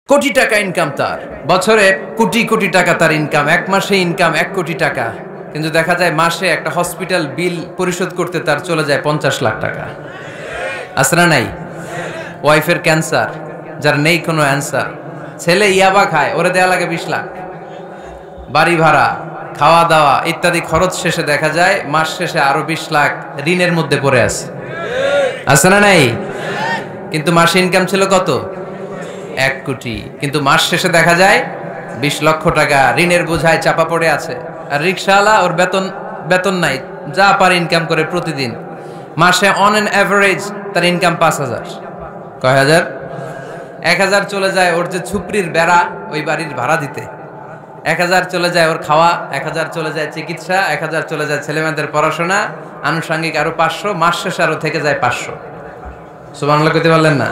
কোটি টাকা ইনকাম, তার বছরে কোটি কোটি টাকা তার ইনকাম, এক মাসে ইনকাম 1 কোটি টাকা, কিন্তু দেখা যায় মাসে একটা হসপিটাল বিল পরিশোধ করতে তার চলে যায় 50 লাখ টাকা। আছে না নাই? ওয়াইফের ক্যান্সার, যার নেই কোনো অ্যান্সার, ছেলে ইয়াবা খায়, ওরে দেয়া লাগে 20 লাখ, বাড়ি ভাড়া, খাওয়া দাওয়া ইত্যাদি খরচ শেষে দেখা যায় মাস শেষে আরো 20 লাখ ঋণের মধ্যে পড়ে আছে। আছে না নাই? কিন্তু মাসে ইনকাম ছিল কত? 1 কোটি, কিন্তু মাস শেষে দেখা যায় 20 লক্ষ টাকা ঋণের বোঝায় চাপা পড়ে আছে। আর রিক্সাওয়ালা, ওর বেতন নাই, যা পারে ইনকাম করে প্রতিদিন, মাসে অন অ্যান অ্যাভারেজ তার ইনকাম 5000। কয় হাজার? 1000 চলে যায় ওর যে ছুপড়ির বেড়া, ওই বাড়ির ভাড়া দিতে, 1000 চলে যায় ওর খাওয়া, 1000 চলে যায় চিকিৎসা, 1000 চলে যায় ছেলেমেয়েদের পড়াশোনা, আনুষঙ্গিক আরো 500, মাস শেষে আরো থেকে যায় 500। সুবহানাল্লাহ কইতে পারলেন না?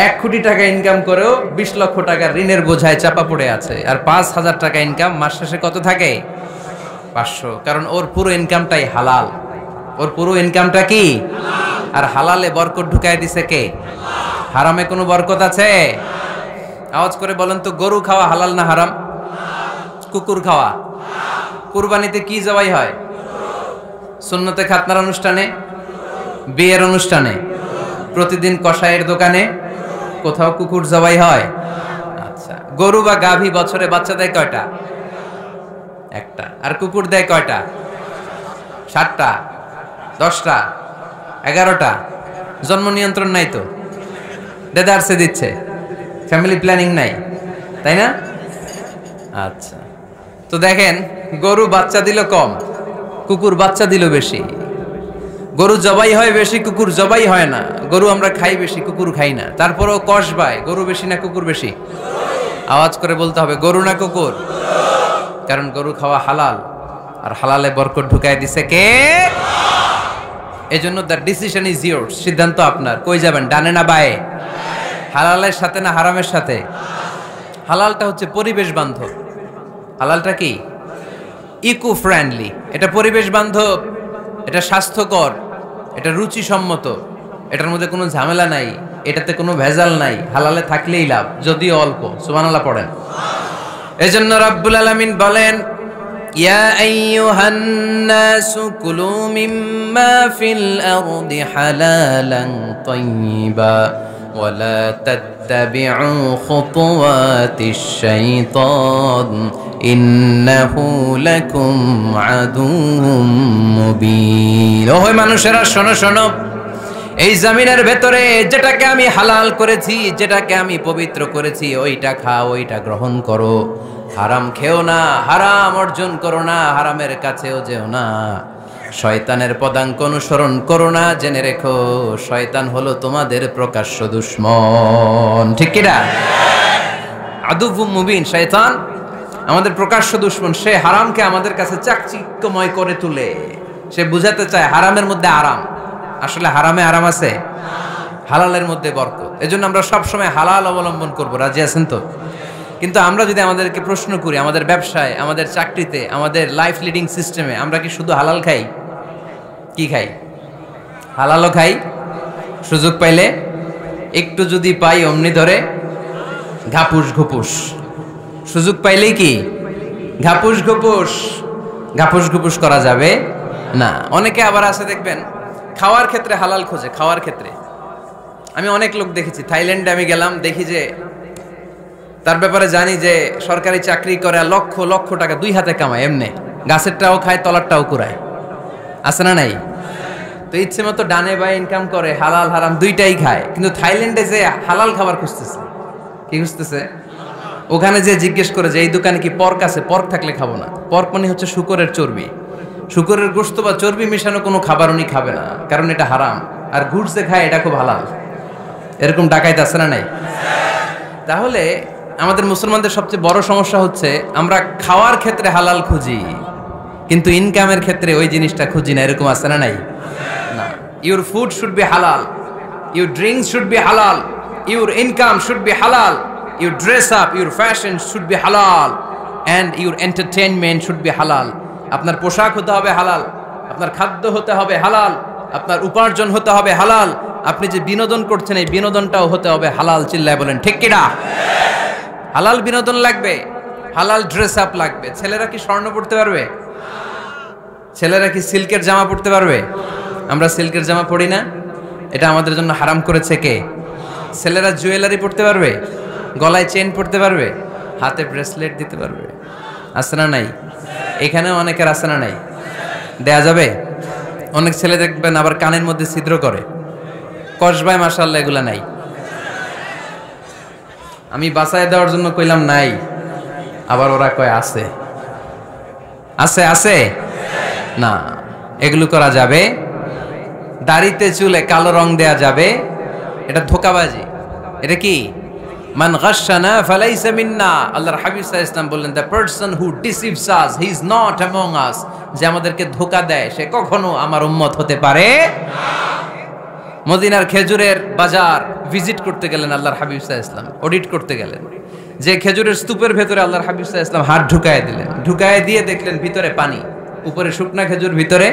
1 কোটি টাকা ইনকাম করেও 20 লক্ষ টাকার ঋণের বোঝায় চাপা পড়ে আছে। আর 5000 টাকা ইনকাম, মাস শেষে কত থাকে? 500। কারণ ওর পুরো ইনকামটাই হালাল। ওর পুরো ইনকামটা কি? আর হালালে বরকত ঢুকায় দিছে কে? হারামে কোনো বরকত আছে? আওয়াজ করে বলেন তো, গরু খাওয়া হালাল না হারাম? কুকুর খাওয়া? কুরবানিতে কি জবাই হয়? সুন্নতে খাতনার অনুষ্ঠানে, বিয়ের অনুষ্ঠানে, প্রতিদিন কসাইয়ের দোকানে, কোথাও কুকুর জবাই হয়? আচ্ছা, গরু বা গাভী বছরে বাচ্চা দেয় কয়টা? একটা। আর কুকুর দেয় কয়টা? 7টা, 10টা, 11টা। জন্ম নিয়ন্ত্রণ নাই তো, দেদারসে দিচ্ছে, ফ্যামিলি প্ল্যানিং নাই, তাই না? আচ্ছা, তো দেখেন, গরু বাচ্চা দিল কম, কুকুর বাচ্চা দিল বেশি। গরু জবাই হয় বেশি, কুকুর জবাই হয় না। গরু আমরা খাই বেশি, কুকুর খাই না। তারপরেও কসবায় গরু বেশি না কুকুর বেশি? আওয়াজ করে বলতে হবে, গরু না কুকুর? কারণ গরু খাওয়া হালাল, আর হালালে বরকত ঢুকায় দিছে কে? এজন্য দ্য ডিসিশন ইজ ইয়োরস, সিদ্ধান্ত আপনার। কই যাবেন, ডানে না বায়ে? হালালের সাথে না হারামের সাথে? হালালটা হচ্ছে পরিবেশ বান্ধব। হালালটা কি? Eco friendly. এটা পরিবেশ বান্ধব, এটা স্বাস্থ্যকর, এটা রুচিসম্মত, এটার মধ্যে কোনো ঝামেলা নাই, এটাতে কোনো ভেজাল নাই। হালালে থাকলেই লাভ, যদিও অল্প। সুবহানাল্লাহ পড়েন। এজন্য রাব্বুল আলামিন বলেন, ইয়া আইয়ুহান নাসু কুলু মিম্মা ফিল আরদি হালালান তাইয়্যিবা ওয়া লা তাত্তাবিউ খুতুওয়াতিশ শাইতান ইন্নাহু লাকুম আদুউম মুবিন। ওহে মানুষেরা, শোনো শোনো, এই জমিনের ভেতরে যেটাকে আমি হালাল করেছি, যেটাকে আমি পবিত্র করেছি, ওইটা খাও, ওইটা গ্রহণ করো। হারাম খেও না, হারাম অর্জন করো না, হারামের কাছেও যেও না। শয়তানের পদাঙ্ক অনুসরণ করো না। জেনে রেখো, শয়তান হলো তোমাদের প্রকাশ্য দুশমন। ঠিক কি না? আদুউম মুবিন। শয়তান আমাদের প্রকাশ্য দুশমন। সে হারামকে আমাদের কাছে চাকচিক্যময় করে তুলে। সে বুঝাতে চায় হারামের মধ্যে আরাম। আসলে হারামে আরাম আছে, হালালের মধ্যে বরকত। এজন্য আমরা সবসময় হালাল অবলম্বন করব। রাজি আছেন তো? কিন্তু আমরা যদি আমাদেরকে প্রশ্ন করি, আমাদের ব্যবসায়, আমাদের চাকরিতে, আমাদের লাইফ লিডিং সিস্টেমে আমরা কি শুধু হালাল খাই? কি খাই? হালালও খাই, সুযোগ পাইলে একটু যদি পাই অমনি ধরে ঘাপুস ঘুপুস। সুযোগ পাইলেই কি ঘাপুস ঘুপুস? ঘাপুস ঘুপুস করা যাবে না। অনেকে আবার আছে দেখবেন, খাওয়ার ক্ষেত্রে হালাল খোঁজে। খাওয়ার ক্ষেত্রে আমি অনেক লোক দেখেছি। থাইল্যান্ডে আমি গেলাম, দেখি যে তার ব্যাপারে জানি যে সরকারি চাকরি করে, লক্ষ লক্ষ টাকা 2 হাতে কামায়, এমনি গাছেরটাও খায়, তলারটাও কুড়ায়। আছে না নাই? তো ইচ্ছে মতো ডানে বায়ে ইনকাম করে, হালাল হারাম দুইটাই খায়। কিন্তু থাইল্যান্ডে যে হালাল খাবার খুঁজতেছে। কি খুঁজতেছে? ওখানে যে জিজ্ঞেস করে যে এই দোকানে কি পর্ক আছে? পর্ক থাকলে খাবো না। পর্ক মানে হচ্ছে শুকরের চর্বি। শুকরের গোশত বা চর্বি মেশানো কোনো খাবার উনি খাবে না, কারণ এটা হারাম। আর ঘুরছে খায়, এটা খুব হালাল। এরকম ডাকাইতে আছে না নাই? তাহলে আমাদের মুসলমানদের সবচেয়ে বড় সমস্যা হচ্ছে আমরা খাওয়ার ক্ষেত্রে হালাল খুঁজি, কিন্তু ইনকামের ক্ষেত্রে ওই জিনিসটা খুঁজি না। এরকম আছে না নাই? না। ইউর ফুড শুড বি হালাল, ইউর ড্রিঙ্কস শুড বি হালাল, ইউর ইনকাম শুড বি হালাল, your dress up, your fashion should be হালাল, and your entertainment should be হালাল। আপনার পোশাক হতে হবে হালাল, আপনার খাদ্য হতে হবে হালাল, আপনার উপার্জন হতে হবে হালাল, আপনি যে বিনোদন করছেন এই বিনোদনটাও হতে হবে হালাল। চিল্লায় বলেন ঠিক কিনা? হালাল বিনোদন লাগবে, হালাল ড্রেস আপ লাগবে। ছেলেরা কি স্বর্ণ পড়তে পারবে? ছেলেরা কি সিল্কের জামা পড়তে পারবে? আমরা সিল্কের জামা পরি না, এটা আমাদের জন্য হারাম করেছে কে? ছেলেরা জুয়েলারি পড়তে পারবে? গলায় চেন পড়তে পারবে? হাতে ব্রেসলেট দিতে পারবে? আছে না নাই? এখানেও অনেকের আছে না নাই? দেয়া যাবে? অনেক ছেলে দেখবেন আবার কানের মধ্যে ছিদ্র করে, কসবায়, মাশাআল্লাহ এগুলা নাই। আমি বাঁচায় দেওয়ার জন্য কইলাম নাই, আবার ওরা কয় আছে। আছে আছে না, এগুলো করা যাবে? দাড়িতে চুলে কালো রং দেয়া যাবে? এটা ধোঁকাবাজি। এটা কি? মান গাশশানা ফালাইসা মিন্না। আল্লাহর হাবিব সাল্লাল্লাহু আলাইহি ওয়াসাল্লাম বললেন, the person who deceives us he is not among আস। যে আমাদেরকে ধোঁকা দেয় সে কখনো আমার উম্মত হতে পারে না। মদিনার খেজুরের বাজার ভিজিট করতে গেলেন আল্লাহর হাবিব সাল্লাল্লাহু আলাইহি ওয়াসাল্লাম, অডিট করতে গেলেন। যে খেজুরের স্তূপের ভেতরে আল্লাহর হাবিব সাল্লাল্লাহু আলাইহি ওয়াসাল্লাম হাত ঢুকায় দিলেন, ঢুকায় দিয়ে দেখলেন ভিতরে পানি, উপরে শুকনা খেজুর, ভিতরে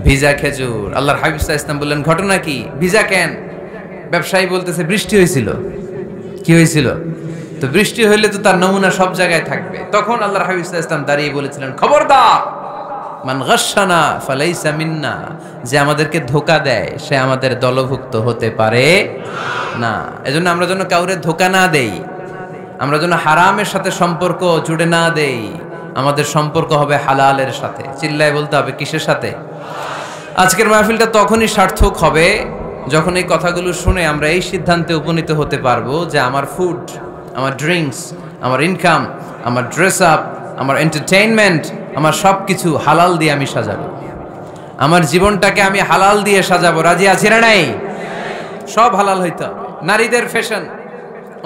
ভিজা খেজুর। আল্লাহর হাবিব সাল্লাল্লাহু আলাইহি ওয়াসাল্লাম বললেন, ঘটনা কি? ভিজা কেন? ব্যবসায়ী বলতেছে বৃষ্টি হয়েছিল। কি হয়েছিল? তো বৃষ্টি হইলে তো তার নমুনা সব জায়গায় থাকবে। তখন আল্লাহর হাবিব সাল্লাল্লাহু আলাইহি ওয়াসাল্লাম দাঁড়িয়ে বলেছিলেন, খবরদার, মান গাশশানা ফালাইসা মিন্না। যে আমাদেরকে ধোঁকা দেয় সে আমাদের দলভুক্ত হতে পারে না। এজন্য আমরা যেন কাউরে ধোঁকা না দেই, আমরা যেন হারামের সাথে সম্পর্ক জুড়ে না দেই। আমাদের সম্পর্ক হবে হালালের সাথে। চিল্লায় বলতে হবে কিসের সাথে? আজকের মাহফিলটা তখনই সার্থক হবে যখন এই কথাগুলো শুনে আমরা এই সিদ্ধান্তে উপনীত হতে পারবো যে আমার ফুড, আমার ড্রিঙ্কস, আমার ইনকাম, আমার ড্রেস আপ, আমার এন্টারটেইনমেন্ট, আমার সব কিছু হালাল দিয়ে আমি সাজাবো। আমার জীবনটাকে আমি হালাল দিয়ে সাজাবো। রাজি আছি না নাই? সব হালাল হইতে হবে। নারীদের ফ্যাশন,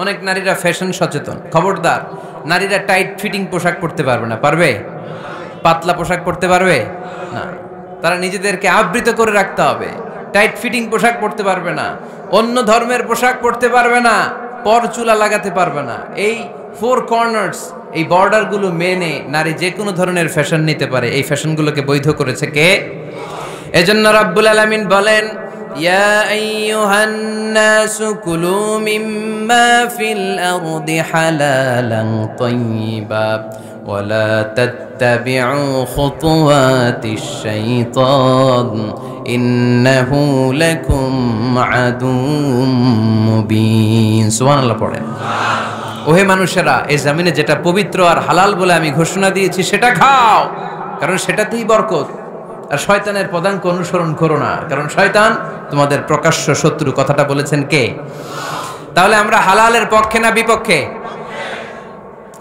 অনেক নারীরা ফ্যাশন সচেতন। খবরদার, নারীরা টাইট ফিটিং পোশাক পরতে পারবে না। পারবে? পাতলা পোশাক পরতে পারবে না। তারা নিজেদেরকে আবৃত করে রাখতে হবে। টাইট ফিটিং পোশাক পরতে পারবে না, অন্য ধর্মের পোশাক পরতে পারবে না, পর চুলা লাগাতে পারবে না। এই ফোর কর্নার্স, এই বর্ডারগুলো মেনে নারী যে কোনো ধরনের ফ্যাশন নিতে পারে। এই ফ্যাশনগুলোকে বৈধ করেছে কে? এজন্য রাব্বুল আলামিন বলেন, ইয়া আইয়ুহান নাসু কুলু মিম্মা ফিল আরদি হালালান তাইয়্যিবা ওয়ালা তাত্তাবিউ খুতুওয়াতিশ শাইতান ইন্নাহু লাকুম আদুউম মুবিন। সুবহানাল্লাহ পড়েন। ওহে মানুষেরা, এই জমিনে যেটা পবিত্র আর হালাল বলে আমি ঘোষণা দিয়েছি সেটা খাও, কারণ সেটাতেই বরকত। আর শয়তানের পদাঙ্ক অনুসরণ করো না, কারণ শয়তান তোমাদের প্রকাশ্য শত্রু। কথাটা বলেছেন কে? তাহলে আমরা হালালের পক্ষে না বিপক্ষে?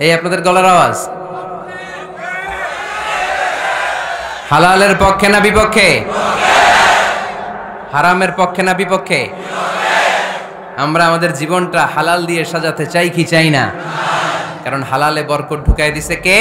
এই আপনাদের গলার আওয়াজ। হালালের পক্ষে না বিপক্ষে? হারামের পক্ষে না বিপক্ষে? আমরা আমাদের জীবনটা হালাল দিয়ে সাজাতে চাই কি চাই না? কারণ হালালে বরকত ঢুকাই দিছে কে?